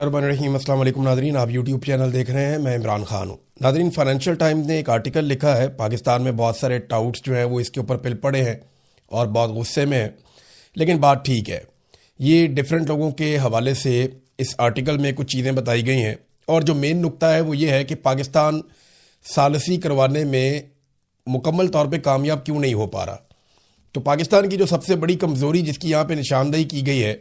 रहीम अस्सलाम वालेकुम नादरीन, आप यूट्यूब चैनल देख रहे हैं। मैं इमरान खान हूँ। नादरीन, फाइनेंशियल टाइम्स ने एक आर्टिकल लिखा है। पाकिस्तान में बहुत सारे टाउट्स जो हैं वो इसके ऊपर पिल पड़े हैं और बहुत गुस्से में हैं, लेकिन बात ठीक है। ये डिफरेंट लोगों के हवाले से इस आर्टिकल में कुछ चीज़ें बताई गई हैं और जो मेन नुक्ता है वो ये है कि पाकिस्तान सालसी करवाने में मुकम्मल तौर पर कामयाब क्यों नहीं हो पा रहा। तो पाकिस्तान की जो सबसे बड़ी कमज़ोरी जिसकी यहाँ पर निशानदेही की गई है,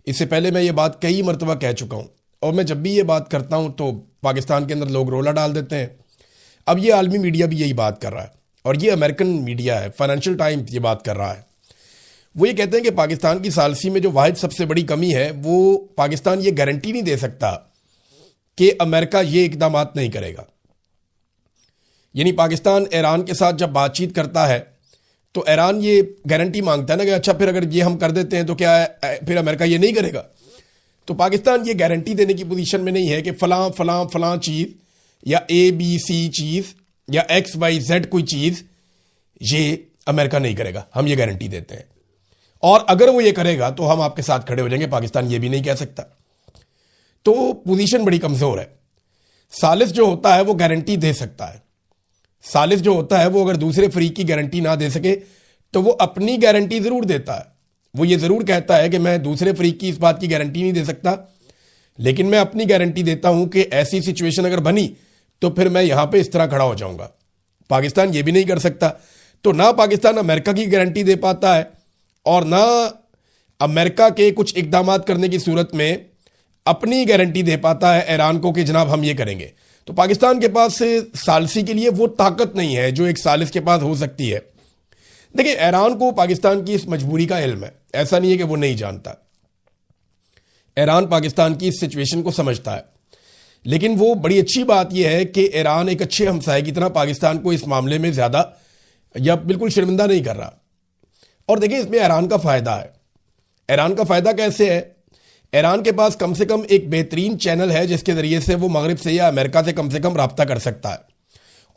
इससे पहले मैं ये बात कई मरतबा कह चुका हूँ और मैं जब भी ये बात करता हूँ तो पाकिस्तान के अंदर लोग रोला डाल देते हैं। अब ये आलमी मीडिया भी यही बात कर रहा है और ये अमेरिकन मीडिया है, फाइनेंशियल टाइम्स ये बात कर रहा है। वो ये कहते हैं कि पाकिस्तान की सालसी में जो वाहिद सबसे बड़ी कमी है वो पाकिस्तान ये गारंटी नहीं दे सकता कि अमेरिका ये इकदाम नहीं करेगा। यानी पाकिस्तान ईरान के साथ जब बातचीत करता है तो ईरान ये गारंटी मांगता है ना कि अच्छा फिर अगर ये हम कर देते हैं तो क्या है, फिर अमेरिका ये नहीं करेगा। तो पाकिस्तान ये गारंटी देने की पोजीशन में नहीं है कि फलां फलां फलां चीज़ या ABC चीज़ या XYZ कोई चीज़ ये अमेरिका नहीं करेगा, हम ये गारंटी देते हैं। और अगर वो ये करेगा तो हम आपके साथ खड़े हो जाएंगे, पाकिस्तान ये भी नहीं कह सकता। तो पोजीशन बड़ी कमज़ोर है। सालिस जो होता है वो गारंटी दे सकता है। सालिस जो होता है वो अगर दूसरे फरीक की गारंटी ना दे सके तो वो अपनी गारंटी ज़रूर देता है। वो ये ज़रूर कहता है कि मैं दूसरे फरीक की इस बात की गारंटी नहीं दे सकता, लेकिन मैं अपनी गारंटी देता हूं कि ऐसी सिचुएशन अगर बनी तो फिर मैं यहां पे इस तरह खड़ा हो जाऊंगा। पाकिस्तान ये भी नहीं कर सकता। तो ना पाकिस्तान अमेरिका की गारंटी दे पाता है और ना अमेरिका के कुछ इकदाम करने की सूरत में अपनी गारंटी दे पाता है ईरान को कि जनाब हम ये करेंगे। तो पाकिस्तान के पास सालसी के लिए वो ताकत नहीं है जो एक सालिस के पास हो सकती है। देखिए, ईरान को पाकिस्तान की इस मजबूरी का इल्म है, ऐसा नहीं है कि वो नहीं जानता। ईरान पाकिस्तान की इस सिचुएशन को समझता है, लेकिन वो बड़ी अच्छी बात यह है कि ईरान एक अच्छे हमसाये की तरह पाकिस्तान को इस मामले में ज़्यादा या बिल्कुल शर्मिंदा नहीं कर रहा। और देखिए, इसमें ईरान का फ़ायदा है। ईरान का फ़ायदा कैसे है? ईरान के पास कम से कम एक बेहतरीन चैनल है जिसके ज़रिए से वो मगरिब से या अमेरिका से कम रब्ता कर सकता है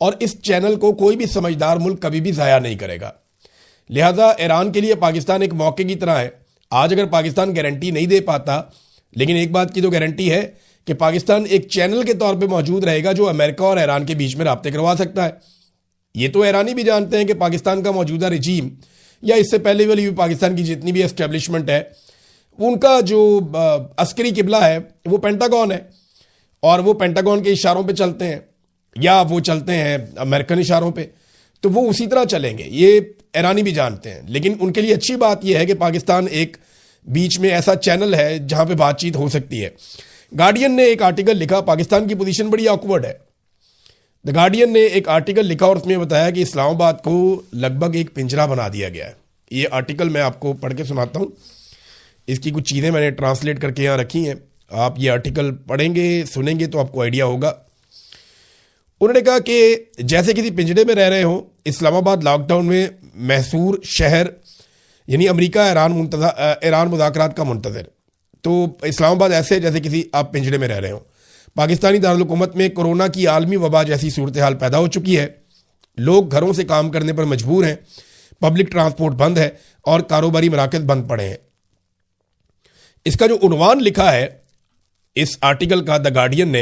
और इस चैनल को कोई भी समझदार मुल्क कभी भी ज़ाया नहीं करेगा। लिहाजा ईरान के लिए पाकिस्तान एक मौके की तरह है। आज अगर पाकिस्तान गारंटी नहीं दे पाता, लेकिन एक बात की तो गारंटी है कि पाकिस्तान एक चैनल के तौर पे मौजूद रहेगा जो अमेरिका और ईरान के बीच में रब्ते करवा सकता है। ये तो ईरानी भी जानते हैं कि पाकिस्तान का मौजूदा रजीम या इससे पहले वाली भी पाकिस्तान की जितनी भी एस्टेब्लिशमेंट है, उनका जो अस्करी किबला है वो पेंटागन है और वो पेंटागन के इशारों पे चलते हैं या वो चलते हैं अमेरिकन इशारों पे, तो वो उसी तरह चलेंगे। ये ईरानी भी जानते हैं, लेकिन उनके लिए अच्छी बात यह है कि पाकिस्तान एक बीच में ऐसा चैनल है जहां पे बातचीत हो सकती है। गार्डियन ने एक आर्टिकल लिखा, पाकिस्तान की पोजीशन बड़ी ऑकवर्ड है। द गार्डियन ने एक आर्टिकल लिखा और उसमें बताया कि इस्लामाबाद को लगभग एक पिंजरा बना दिया गया है। ये आर्टिकल मैं आपको पढ़ के सुनाता हूँ। इसकी कुछ चीज़ें मैंने ट्रांसलेट करके यहाँ रखी हैं। आप ये आर्टिकल पढ़ेंगे, सुनेंगे तो आपको आइडिया होगा। उन्होंने कहा कि जैसे किसी पिंजरे में रह रहे हो, इस्लामाबाद लॉकडाउन में महसूर शहर यानी अमेरिका ईरान मुज़ाकरात का मुंतज़िर। तो इस्लामाबाद ऐसे जैसे किसी आप पिंजरे में रह रहे हो। पाकिस्तानी दारुल हुकूमत में कोरोना की आलमी वबा जैसी सूरत हाल पैदा हो चुकी है। लोग घरों से काम करने पर मजबूर हैं, पब्लिक ट्रांसपोर्ट बंद है और कारोबारी मराकज़ बंद पड़े हैं। इसका जो उन्वान लिखा है इस आर्टिकल का द गार्डियन ने,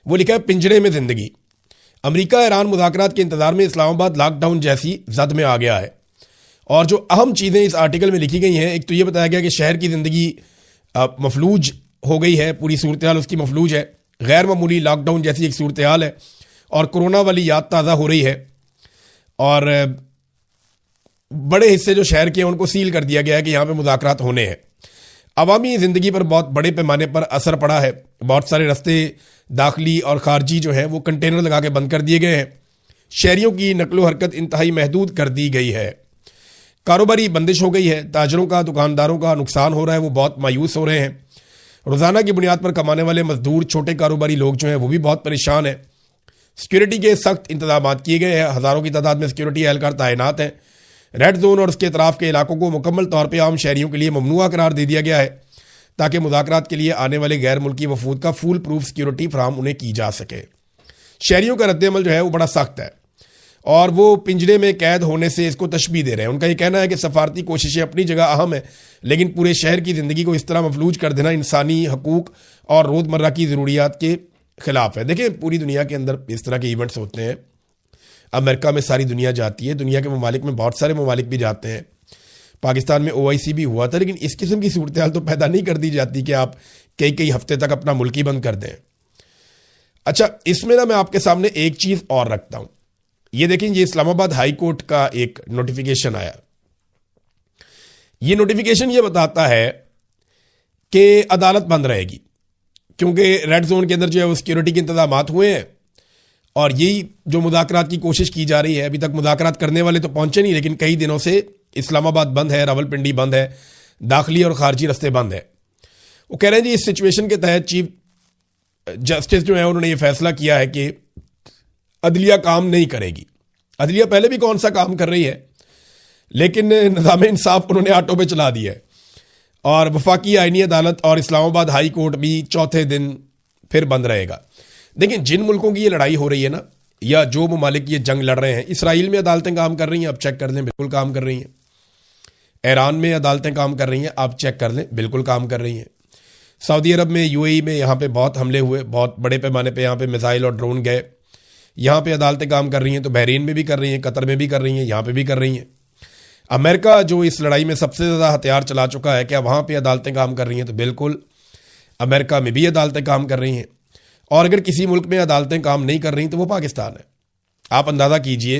वो लिखा है पिंजरे में जिंदगी। अमेरिका ईरान मुज़ाकरात के इंतजार में इस्लामाबाद लॉकडाउन जैसी जद में आ गया है। और जो अहम चीज़ें इस आर्टिकल में लिखी गई हैं, एक तो ये बताया गया कि शहर की ज़िंदगी मफलूज हो गई है, पूरी सूरत हाल उसकी मफलूज है, गैर मामूली लॉकडाउन जैसी एक सूरत हाल है और कोरोना वाली याद ताज़ा हो रही है और बड़े हिस्से जो शहर के हैं उनको सील कर दिया गया है कि यहाँ पर मुज़ाकरात होने हैं। अवामी ज़िंदगी पर बहुत बड़े पैमाने पर असर पड़ा है। बहुत सारे रास्ते दाखिली और खारजी जो है वो कंटेनर लगा के बंद कर दिए गए हैं। शहरियों की नकलो हरकत इंतहाई महदूद कर दी गई है। कारोबारी बंदिश हो गई है। ताजरों का, दुकानदारों का नुकसान हो रहा है, वो बहुत मायूस हो रहे हैं। रोज़ाना की बुनियाद पर कमाने वाले मजदूर, छोटे कारोबारी लोग जो हैं वो भी बहुत परेशान हैं। सिक्योरिटी के सख्त इंतजाम किए गए हैं। हज़ारों की तादाद में सिक्योरिटी एहलकार तैनात हैं। रेड जोन और उसके अतराफ़ के इलाकों को मुकम्मल तौर पर आम शहरियों के लिए ममनुआ करार दे दिया गया है ताकि मुज़ाकरात के लिए आने वाले गैर मुल्की वफूद का फुल प्रूफ सिक्योरिटी फराहम उन्हें की जा सके। शहरियों का रद्दअमल जो है वो बड़ा सख्त है और वो पिंजरे में कैद होने से इसको तशबीह दे रहे हैं। उनका ये कहना है कि सफारती कोशिशें अपनी जगह अहम है, लेकिन पूरे शहर की ज़िंदगी को इस तरह मफलूज कर देना इंसानी हकूक़ और रोज़मर्रा की ज़रूरियात के ख़िलाफ़ है। देखिए, पूरी दुनिया के अंदर इस तरह के इवेंट्स होते हैं। अमेरिका में सारी दुनिया जाती है, दुनिया के ममालिक में बहुत सारे ममालिक भी जाते हैं। पाकिस्तान में OIC भी हुआ था, लेकिन इस किस्म की सूरत हाल तो पैदा नहीं कर दी जाती कि आप कई कई हफ्ते तक अपना मुल्क ही बंद कर दें। अच्छा, इसमें ना मैं आपके सामने एक चीज़ और रखता हूँ। ये देखें, ये इस्लामाबाद हाई कोर्ट का एक नोटिफिकेशन आया। ये नोटिफिकेशन ये बताता है कि अदालत बंद रहेगी, क्योंकि रेड जोन के अंदर जो है वो सिक्योरिटी के इंतजामात हुए हैं, और यही जो मुज़ाकरात की कोशिश की जा रही है। अभी तक मुज़ाकरात करने वाले तो पहुंचे नहीं, लेकिन कई दिनों से इस्लामाबाद बंद है, रावलपिंडी बंद है, दाखिली और खारजी रास्ते बंद है। वो कह रहे हैं जी, इस सिचुएशन के तहत चीफ जस्टिस जो है उन्होंने ये फैसला किया है कि अदलिया काम नहीं करेगी। अदलिया पहले भी कौन सा काम कर रही है, लेकिन निज़ाम इंसाफ उन्होंने ऑटो पे चला दिया है। और वफाकी आईनी अदालत और इस्लामाबाद हाई कोर्ट भी चौथे दिन फिर बंद रहेगा। देखिए, जिन मुल्कों की ये लड़ाई हो रही है ना, या जो ममालिक ये जंग लड़ रहे हैं, इसराइल में अदालतें काम कर रही हैं, आप चेक कर लें, बिल्कुल काम कर रही हैं। ईरान में अदालतें काम कर रही हैं, आप चेक कर लें, बिल्कुल काम कर रही हैं। सऊदी अरब में, UAE में यहाँ पे बहुत हमले हुए, बहुत बड़े पैमाने पे यहाँ पे मिसाइल और ड्रोन गए, यहाँ पे अदालतें काम कर रही हैं। तो बहरीन में भी कर रही हैं, कतर में भी कर रही हैं, यहाँ पे भी कर रही हैं। अमेरिका जो इस लड़ाई में सबसे ज़्यादा हथियार चला चुका है, क्या वहाँ पे अदालतें काम कर रही हैं? तो बिल्कुल, अमेरिका में भी अदालतें काम कर रही हैं। और अगर किसी मुल्क में अदालतें काम नहीं कर रही तो वो पाकिस्तान है। आप अंदाज़ा कीजिए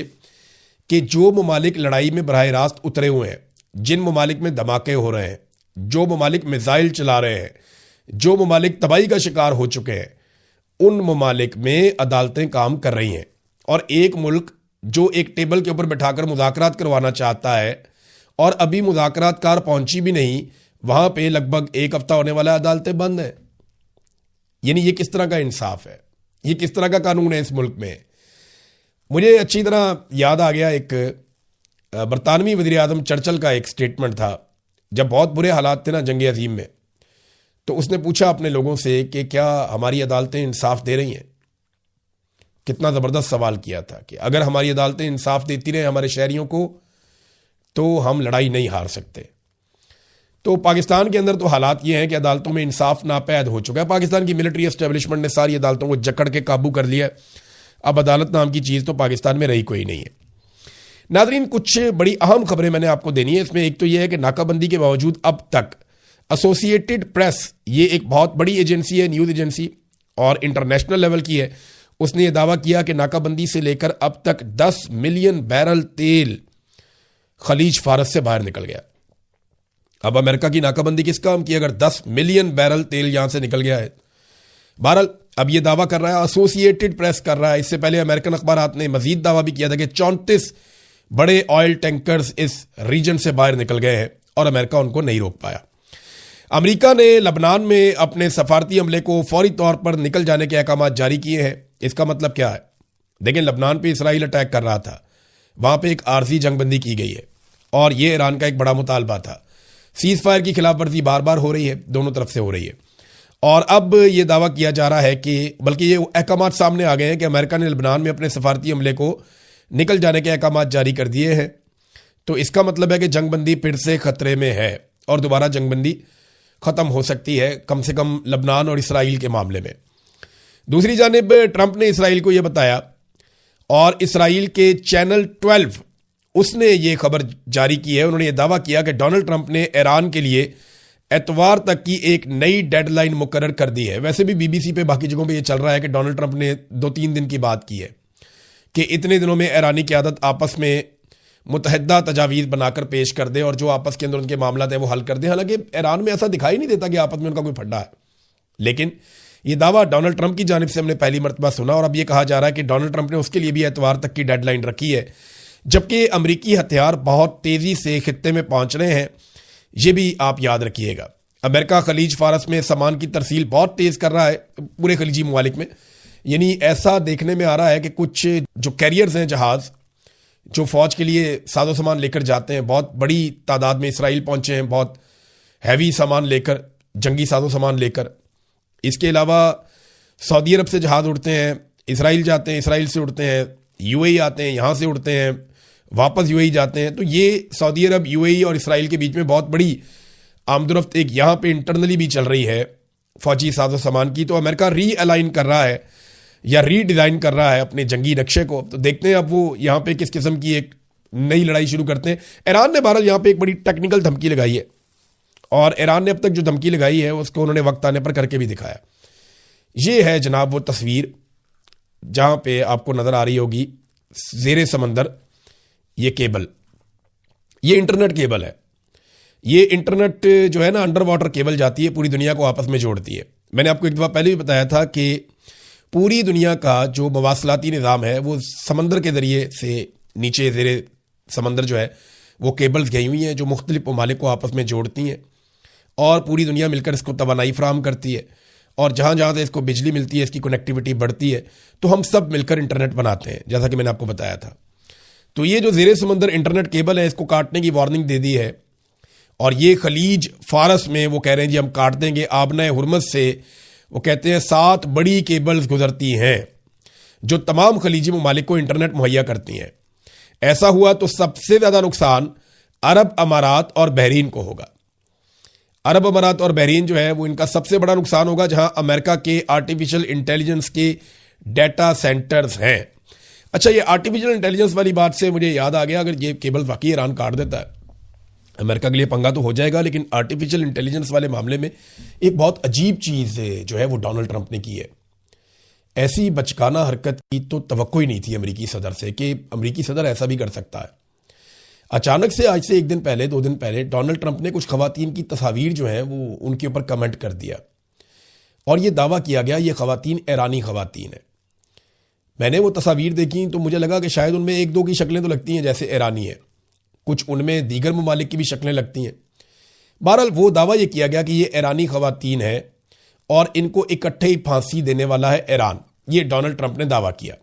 कि जो ममालिक लड़ाई में बराह रास्त उतरे हुए हैं, जिन ममालिक में धमाके हो रहे हैं, जो ममालिक मिसाइल चला रहे हैं, जो ममालिक तबाही का शिकार हो चुके हैं, उन ममालिक में अदालतें काम कर रही हैं। और एक मुल्क जो एक टेबल के ऊपर बैठाकर मुज़ाकरात करवाना चाहता है और अभी मुज़ाकरात कार पहुंची भी नहीं, वहां पे लगभग एक हफ्ता होने वाला है, अदालतें बंद हैं। यानी ये किस तरह का इंसाफ है, ये किस तरह का कानून है इस मुल्क में। मुझे अच्छी तरह याद आ गया, एक बरतानवी वज़ीर आज़म चर्चिल का एक स्टेटमेंट था, जब बहुत बुरे हालात थे ना जंग अज़ीम में, तो उसने पूछा अपने लोगों से कि क्या हमारी अदालतें इंसाफ दे रही हैं। कितना ज़बरदस्त सवाल किया था कि अगर हमारी अदालतें इंसाफ देती रहें हमारे शहरियों को, तो हम लड़ाई नहीं हार सकते। तो पाकिस्तान के अंदर तो हालात ये हैं कि अदालतों में इंसाफ नापैद हो चुका है। पाकिस्तान की मिलिट्री एस्टेब्लिशमेंट ने सारी अदालतों को जकड़ के काबू कर लिया। अब अदालत नाम की चीज़ तो पाकिस्तान में रही कोई नहीं है। नाज़रीन, कुछ बड़ी अहम खबरें मैंने आपको देनी है। इसमें एक तो यह है कि नाकाबंदी के बावजूद अब तक एसोसिएटेड प्रेस, ये एक बहुत बड़ी एजेंसी है, न्यूज़ एजेंसी, और इंटरनेशनल लेवल की है, उसने ये दावा किया कि नाकाबंदी से लेकर अब तक 10 मिलियन बैरल तेल खलीज फारस से बाहर निकल गया। अब अमेरिका की नाकाबंदी किस काम की, अगर 10 मिलियन बैरल तेल यहां से निकल गया है। बहरहाल अब यह दावा कर रहा है, एसोसिएटेड प्रेस कर रहा है। इससे पहले अमेरिकन अखबारात ने मजीद दावा भी किया था कि 34 बड़े ऑयल टैंकर्स इस रीजन से बाहर निकल गए हैं और अमेरिका उनको नहीं रोक पाया। अमेरिका ने लबनान में अपने सफारती अमले को फौरी तौर पर निकल जाने के अहकाम जारी किए हैं। इसका मतलब क्या है? देखें, लबनान पे इसराइल अटैक कर रहा था, वहां पे एक आरजी जंगबंदी की गई है और ये ईरान का एक बड़ा मुतालबा था। सीज फायर की खिलाफ वर्जी बार बार हो रही है, दोनों तरफ से हो रही है। और अब ये दावा किया जा रहा है कि, बल्कि ये अहकाम सामने आ गए हैं कि अमेरिका ने लबनान में अपने सफारती अमले को निकल जाने के अहकाम जारी कर दिए हैं। तो इसका मतलब है कि जंगबंदी फिर से खतरे में है और दोबारा जंगबंदी ख़त्म हो सकती है, कम से कम लबनान और इसराइल के मामले में। दूसरी जानिब ट्रंप ने इसराइल को यह बताया, और इसराइल के चैनल 12 उसने ये खबर जारी की है। उन्होंने ये दावा किया कि डोनाल्ड ट्रंप ने ईरान के लिए एतवार तक की एक नई डेडलाइन मुकर्रर कर दी है। वैसे भी BBC पे, बाकी जगहों पे ये चल रहा है कि डोनाल्ड ट्रंप ने 2-3 दिन की बात की है कि इतने दिनों में ईरानी क़यादत आपस में मुतहदा तजावीज़ बनाकर पेश कर दे और जो आपस के अंदर उनके मामला है वो हल कर दे। हालांकि ईरान में ऐसा दिखाई नहीं देता कि आपस में उनका कोई फड्डा है, लेकिन ये दावा डोनाल्ड ट्रंप की जानिब से हमने पहली मरतबा सुना। और अब ये कहा जा रहा है कि डोनाल्ड ट्रंप ने उसके लिए भी एतवार तक की डेडलाइन रखी है, जबकि अमरीकी हथियार बहुत तेज़ी से खित्ते में पहुंच रहे हैं। ये भी आप याद रखिएगा। अमेरिका खलीज फारस में सामान की तरसील बहुत तेज़ कर रहा है पूरे खलीजी ममालिक में। यानी ऐसा देखने में आ रहा है कि कुछ जो कैरियर्स हैं, जहाज़ जो फ़ौज के लिए साजो सामान लेकर जाते हैं, बहुत बड़ी तादाद में इसराइल पहुंचे हैं, बहुत हैवी सामान लेकर, जंगी साजो सामान लेकर। इसके अलावा सऊदी अरब से जहाज़ उड़ते हैं, इसराइल जाते हैं, इसराइल से उड़ते हैं, यूएई आते हैं, यहाँ से उड़ते हैं, वापस यूएई जाते हैं। तो ये सऊदी अरब, यूएई और इसराइल के बीच में बहुत बड़ी आमदोरफ्त एक यहाँ पे इंटरनली भी चल रही है फौजी साजो सामान की। तो अमेरिका रीअलाइन कर रहा है या रीडिज़ाइन कर रहा है अपने जंगी नक्शे को। तो देखते हैं अब वो यहाँ पे किस किस्म की एक नई लड़ाई शुरू करते हैं। ईरान ने बहरहाल यहाँ पे एक बड़ी टेक्निकल धमकी लगाई है, और ईरान ने अब तक जो धमकी लगाई है उसको उन्होंने वक्त आने पर करके भी दिखाया। ये है जनाब वो तस्वीर जहाँ पे आपको नज़र आ रही होगी ज़ेरे समंदर ये केबल, ये इंटरनेट केबल है। ये इंटरनेट जो है ना, अंडर वाटर केबल जाती है, पूरी दुनिया को आपस में जोड़ती है। मैंने आपको एक दफ़ा पहले भी बताया था कि पूरी दुनिया का जो मवासलाती निज़ाम है वो समंदर के ज़रिए से नीचे ज़ेरे समंदर जो है वो केबल्स गई हुई हैं जो मुख्तलिफ ममालिक को आपस में जोड़ती हैं, और पूरी दुनिया मिलकर इसको तवानाई फराहम करती है। और जहाँ जहाँ से इसको बिजली मिलती है, इसकी कनेक्टिविटी बढ़ती है, तो हम सब मिलकर इंटरनेट बनाते हैं, जैसा कि मैंने आपको बताया था। तो ये जो ज़ेरे समंदर इंटरनेट केबल है, इसको काटने की वार्निंग दे दी है, और ये खलीज फारस में वो कह रहे हैं जी हम काट देंगे। आबना हुरमत से वो कहते हैं 7 बड़ी केबल्स गुजरती हैं जो तमाम खलीजी ममालिक को इंटरनेट मुहैया करती हैं। ऐसा हुआ तो सबसे ज़्यादा नुकसान अरब अमारात और बहरीन को होगा। अरब अमारात और बहरीन जो है वो इनका सबसे बड़ा नुकसान होगा, जहां अमेरिका के आर्टिफिशियल इंटेलिजेंस के डाटा सेंटर्स हैं। अच्छा, ये आर्टिफिशियल इंटेलिजेंस वाली बात से मुझे याद आ गया, अगर ये केबल वाकई ईरान काट देता है, अमेरिका के लिए पंगा तो हो जाएगा, लेकिन आर्टिफिशियल इंटेलिजेंस वाले मामले में एक बहुत अजीब चीज़ जो है वो डोनाल्ड ट्रंप ने की है। ऐसी बचकाना हरकत की तो तवक्को ही नहीं थी अमेरिकी सदर से कि अमेरिकी सदर ऐसा भी कर सकता है। अचानक से आज से 1 दिन पहले, 2 दिन पहले डोनाल्ड ट्रंप ने कुछ खवातीन की तस्वीर जो है वो उनके ऊपर कमेंट कर दिया, और ये दावा किया गया ये खवातीन ईरानी खवातीन है। मैंने वो तस्वीर देखी तो मुझे लगा कि शायद उनमें 1-2 की शक्लें तो लगती हैं जैसे ईरानी है, कुछ उनमें दीगर ममालिक की भी शक्लें लगती हैं। बहरहाल वो दावा ये किया गया कि ये ईरानी खवातीन है और इनको इकट्ठे ही फांसी देने वाला है ईरान। ये डोनाल्ड ट्रंप ने दावा किया।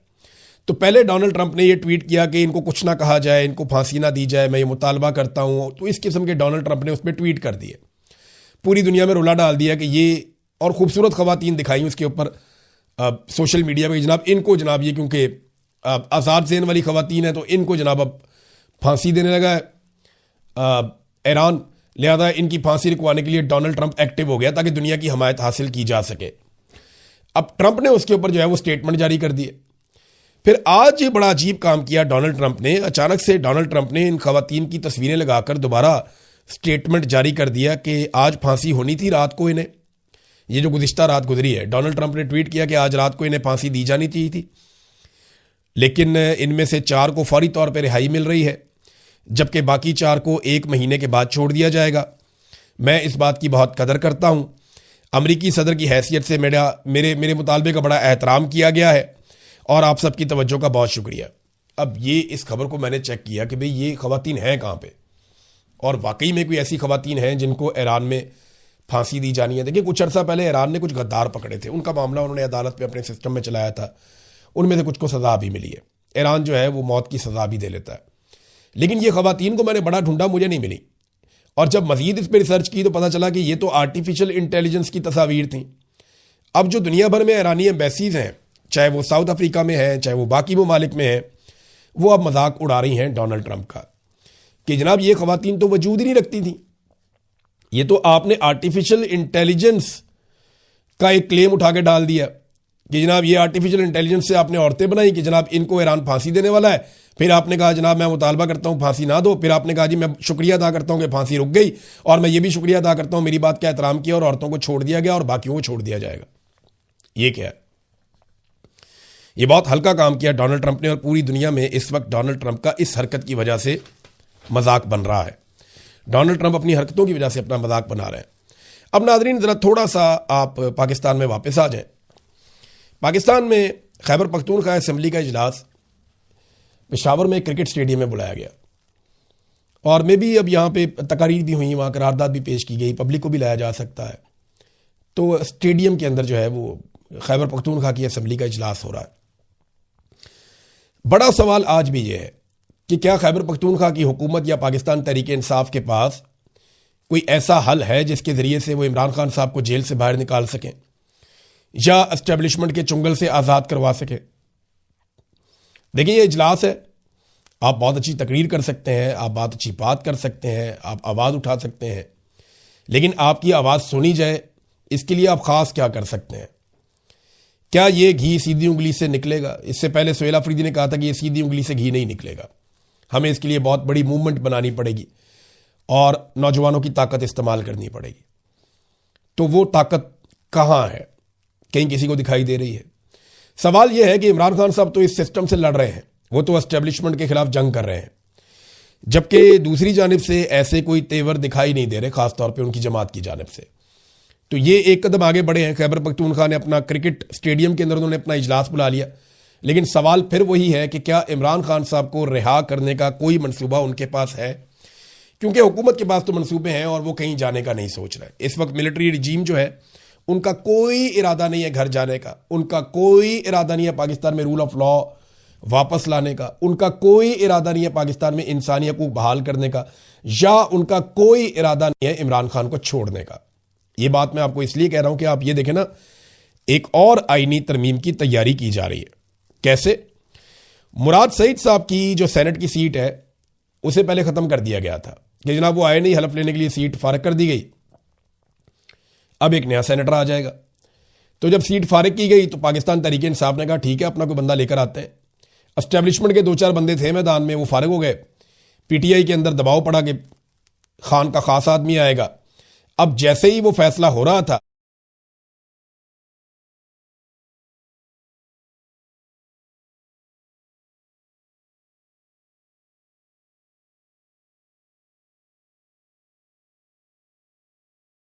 तो पहले डोनाल्ड ट्रंप ने ये ट्वीट किया कि इनको कुछ ना कहा जाए, इनको फांसी ना दी जाए, मैं ये मुतालबा करता हूँ। तो इस किस्म के डोनाल्ड ट्रंप ने उस पर ट्वीट कर दिए, पूरी दुनिया में रोला डाल दिया कि ये, और खूबसूरत खवातीन दिखाई उसके ऊपर सोशल मीडिया पर, जनाब इनको जनाब ये क्योंकि आज़ाद ज़हन वाली खवातीन है तो इनको जनाब अब फांसी देने लगा है ईरान, लिहाजा इनकी फांसी रुकवाने के लिए डोनाल्ड ट्रंप एक्टिव हो गया ताकि दुनिया की हमायत हासिल की जा सके। अब ट्रंप ने उसके ऊपर जो है वो स्टेटमेंट जारी कर दिए। फिर आज ये बड़ा अजीब काम किया डोनाल्ड ट्रंप ने। अचानक से डोनाल्ड ट्रंप ने इन खवातीन की तस्वीरें लगाकर दोबारा स्टेटमेंट जारी कर दिया कि आज फांसी होनी थी रात को इन्हें, ये जो गुज़िश्ता रात गुजरी है। डोनाल्ड ट्रंप ने ट्वीट किया कि आज रात को इन्हें फांसी दी जानी चाहिए थी, लेकिन इनमें से 4 को फौरी तौर पर रिहाई मिल रही है, जबकि बाकी 4 को 1 महीने के बाद छोड़ दिया जाएगा। मैं इस बात की बहुत कदर करता हूँ। अमरीकी सदर की हैसियत से मेरे मुतालबे का बड़ा एहतराम किया गया है, और आप सबकी तवज्जो का बहुत शुक्रिया। अब ये इस खबर को मैंने चेक किया कि भाई ये खवातीन हैं कहाँ पे, और वाकई में कोई ऐसी खवातीन हैं जिनको ईरान में फांसी दी जानी है। देखिए, कुछ अर्सा पहले ईरान ने कुछ गद्दार पकड़े थे, उनका मामला उन्होंने अदालत में अपने सिस्टम में चलाया था, उनमें से कुछ को सज़ा भी मिली है। ईरान जो है वो मौत की सज़ा भी दे लेता है, लेकिन ये खवातीन को मैंने बड़ा ढूंढा, मुझे नहीं मिली। और जब मजीद इस पर रिसर्च की तो पता चला कि ये तो आर्टिफिशियल इंटेलिजेंस की तस्वीर थी। अब जो दुनिया भर में ईरानी एम्बेसीज हैं, चाहे वो साउथ अफ्रीका में हैं, चाहे वो बाकी ममालिक में हैं, वो अब मजाक उड़ा रही हैं डोनाल्ड ट्रंप का कि जनाब ये खवातीन तो वजूद ही नहीं रखती थी, ये तो आपने आर्टिफिशियल इंटेलिजेंस का एक क्लेम उठा के डाल दिया कि जनाब ये आर्टिफिशियल इंटेलिजेंस से आपने औरतें बनाई कि जनाब इनको ईरान फांसी देने वाला है। फिर आपने कहा जनाब मैं मुतालबा करता हूँ फांसी ना दो। फिर आपने कहा जी मैं शुक्रिया अदा करता हूँ कि फांसी रुक गई, और मैं ये भी शुक्रिया अदा करता हूँ मेरी बात का एहतराम किया और औरतों को छोड़ दिया गया और बाकियों को छोड़ दिया जाएगा। ये क्या है? ये बहुत हल्का काम किया डोनाल्ड ट्रंप ने, और पूरी दुनिया में इस वक्त डोनाल्ड ट्रंप का इस हरकत की वजह से मजाक बन रहा है। डोनाल्ड ट्रंप अपनी हरकतों की वजह से अपना मजाक बना रहे हैं। अब नाज़रीन ज़रा थोड़ा सा आप पाकिस्तान में वापस आ जाएं। पाकिस्तान में खैबर पख्तूनख्वा असेंबली का इजलास पेशावर में क्रिकेट स्टेडियम में बुलाया गया, और मे भी अब यहाँ पे तकारीर भी हुई, वहाँ करारदाद भी पेश की गई, पब्लिक को भी लाया जा सकता है। तो स्टेडियम के अंदर जो है वो खैबर पख्तूनख्वा की असेंबली का इजलास हो रहा है। बड़ा सवाल आज भी ये है कि क्या खैबर पख्तूनख्वा की हुकूमत या पाकिस्तान तहरीक इंसाफ के पास कोई ऐसा हल है जिसके ज़रिए से वो इमरान खान साहब को जेल से बाहर निकाल सकें या एस्टेब्लिशमेंट के चुंगल से आज़ाद करवा सके। देखिए ये इजलास है, आप बहुत अच्छी तकरीर कर सकते हैं, आप बहुत अच्छी बात कर सकते हैं, आप आवाज़ उठा सकते हैं, लेकिन आपकी आवाज़ सुनी जाए इसके लिए आप ख़ास क्या कर सकते हैं? क्या ये घी सीधी उंगली से निकलेगा? इससे पहले सुहेल अफरीदी ने कहा था कि ये सीधी उंगली से घी नहीं निकलेगा, हमें इसके लिए बहुत बड़ी मूवमेंट बनानी पड़ेगी और नौजवानों की ताकत इस्तेमाल करनी पड़ेगी। तो वो ताकत कहाँ है? कहीं किसी को दिखाई दे रही है? सवाल यह है कि इमरान खान साहब तो इस सिस्टम से लड़ रहे हैं, वो तो एस्टेब्लिशमेंट के खिलाफ जंग कर रहे हैं, जबकि दूसरी जानिब से ऐसे कोई तेवर दिखाई नहीं दे रहे, खासतौर पे उनकी जमात की जानिब से। तो ये एक कदम आगे बढ़े हैं। खैबर पख्तूनख्वा ने अपना क्रिकेट स्टेडियम के अंदर उन्होंने अपना इजलास बुला लिया, लेकिन सवाल फिर वही है कि क्या इमरान खान साहब को रिहा करने का कोई मंसूबा उनके पास है? क्योंकि हुकूमत के पास तो मंसूबे हैं और वो कहीं जाने का नहीं सोच रहे। इस वक्त मिलिट्री रिजीम जो है उनका कोई इरादा नहीं है घर जाने का, उनका कोई इरादा नहीं है पाकिस्तान में रूल ऑफ लॉ वापस लाने का, उनका कोई इरादा नहीं है पाकिस्तान में इंसानी हकूक बहाल करने का, या उनका कोई इरादा नहीं है इमरान खान को छोड़ने का। यह बात मैं आपको इसलिए कह रहा हूं कि आप ये देखें ना, एक और आईनी तरमीम की तैयारी की जा रही है। कैसे? मुराद सईद साहब की जो सेनेट की सीट है उसे पहले खत्म कर दिया गया था कि जनाब वो आए नहीं, हलफ लेने के लिए सीट फारिग कर दी गई, अब एक नया सेनेटर आ जाएगा। तो जब सीट फारिग की गई तो पाकिस्तान तहरीक इंसाफ ने कहा ठीक है अपना कोई बंदा लेकर आते हैं। एस्टेब्लिशमेंट के 2-4 बंदे थे मैदान में, वो फारिग हो गए। पीटीआई के अंदर दबाव पड़ा कि खान का खास आदमी आएगा। अब जैसे ही वो फैसला हो रहा था